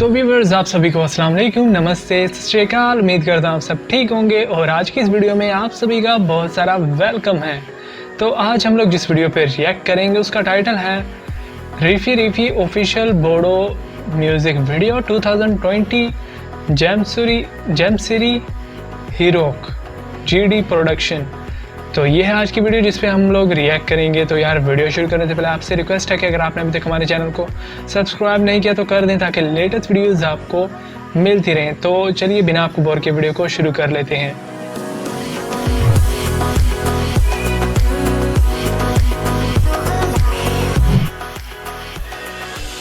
तो व्यूअर्स, आप सभी को अस्सलाम वालेकुम, नमस्ते, सत श्री अकाल। उम्मीद करता हूँ आप सब ठीक होंगे और आज की इस वीडियो में आप सभी का बहुत सारा वेलकम है। तो आज हम लोग जिस वीडियो पे रिएक्ट करेंगे उसका टाइटल है Rifi Rifi official Bodo music video 2020 Jemsiri Hirok GD production. तो ये है आज की वीडियो जिस पे हम लोग रिएक्ट करेंगे। तो यार वीडियो शुरू करने से पहले आपसे रिक्वेस्ट है कि अगर आपने अभी तक हमारे चैनल को सब्सक्राइब नहीं किया तो कर दें ताकि लेटेस्ट वीडियोस आपको मिलती रहें। तो चलिए बिना आपको बोर के वीडियो को शुरू कर लेते हैं।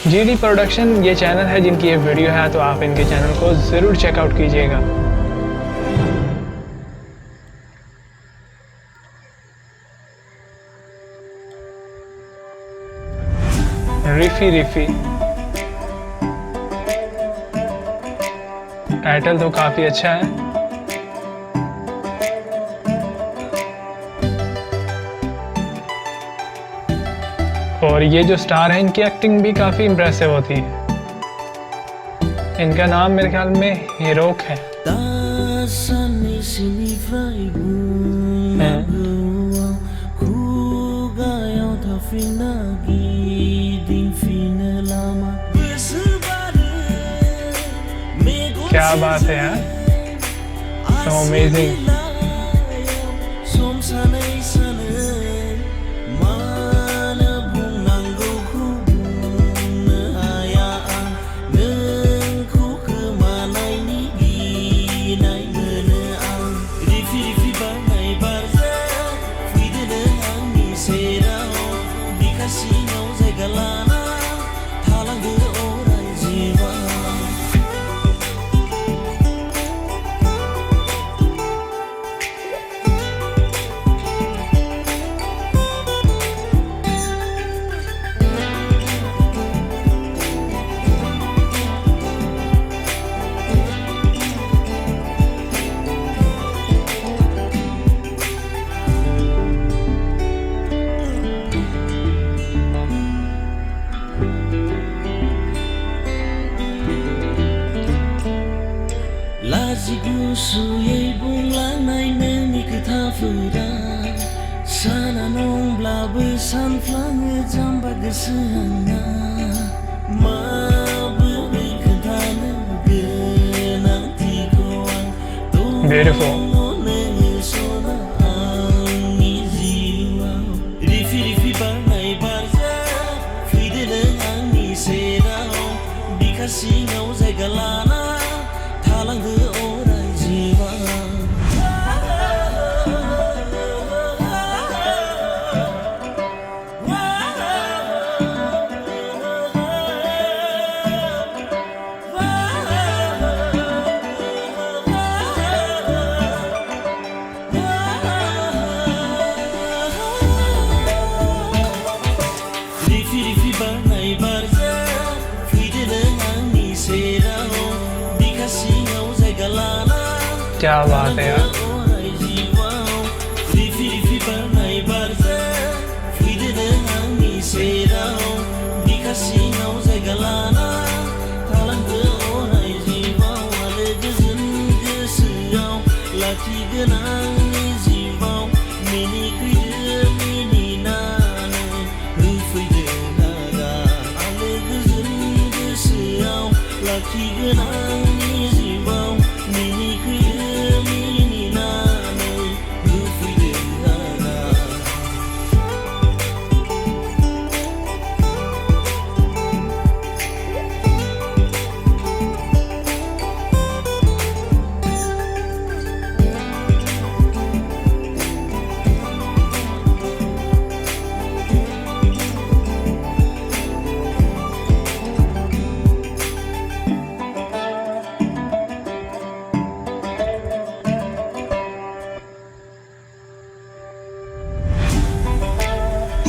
जीडी प्रोडक्शन ये चैनल है जिनकी ये वीडियो है, तो आप इनके चैनल को ज़रूर चेकआउट कीजिएगा। रिफी रिफी टाइटल तो काफी अच्छा है। और ये जो स्टार है इनकी एक्टिंग भी काफी इम्प्रेसिव होती है। इनका नाम मेरे ख्याल में हीरोक है। क्या बात है यार, so amazing। गुसुयै बुंलांनाय नोंनि खोथाफोरा साना नंब्लाबो सानफ्लाङो जाम्बा गोसो आंना। माबोरै खोन्थानो गोनांथिखौ आं सना आंनि जिउआव। रिफि रिफि बारनाय बारजा फैदो नों आंनि सेराव, बिखा सिङाव जायगा लाना थालांदो अराय जिउआव। रिफि रिफि बारनाय बारजा फैदो नों आंनि सेराव, बिखा सिङाव जायगा लाना क्या बात है यार। अराय जिउआव। रिफि रिफि बारनाय बारजा फैदो नों आंनि सेराव, बिखा सिङाव जायगा लाना थालांदो अराय जिउआव। आलो गोजोन गोसोआव लाखिगोन आंनि जिउआव, मिनिखैदो मिनिनानै होफैदो नागा। आलो गोजोन गोसोआव लाखिगोन आंनि जिउआव, मिनिखैदो मिनिनानै होफैदो नागा।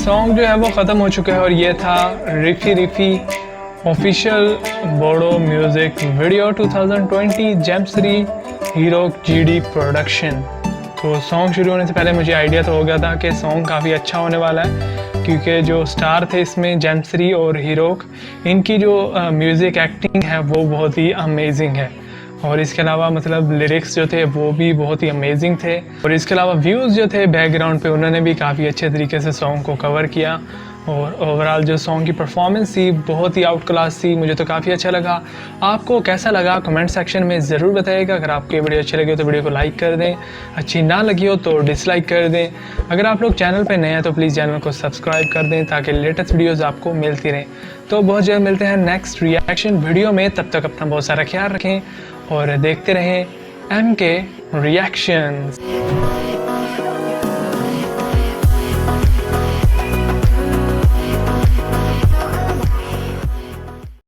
सॉन्ग जो है वो ख़त्म हो चुका है और ये था Rifi Rifi official Bodo music video 2020 Jemsiri Hirok GD production. तो सॉन्ग शुरू होने से पहले मुझे आइडिया तो हो गया था कि सॉन्ग काफ़ी अच्छा होने वाला है। क्योंकि जो स्टार थे इसमें जैनश्री और हीरोक, इनकी जो म्यूज़िक एक्टिंग है वो बहुत ही अमेजिंग है। और इसके अलावा मतलब लिरिक्स जो थे वो भी बहुत ही अमेजिंग थे। और इसके अलावा व्यूज़ जो थे बैकग्राउंड पे, उन्होंने भी काफ़ी अच्छे तरीके से सॉन्ग को कवर किया। और ओवरऑल जो सॉन्ग की परफॉर्मेंस थी बहुत ही आउट क्लास थी, मुझे तो काफ़ी अच्छा लगा। आपको कैसा लगा कमेंट सेक्शन में ज़रूर बताइएगा। अगर आपको ये वीडियो अच्छी लगी हो तो वीडियो को लाइक कर दें, अच्छी ना लगी हो तो डिसलाइक कर दें। अगर आप लोग चैनल पर नए हैं तो प्लीज़ चैनल को सब्सक्राइब कर दें ताकि लेटेस्ट वीडियोज़ आपको मिलती रहें। तो बहुत जल्द मिलते हैं नेक्स्ट रिएक्शन वीडियो में, तब तक अपना बहुत सारा ख्याल रखें और देखते रहें MK रिएक्शंस।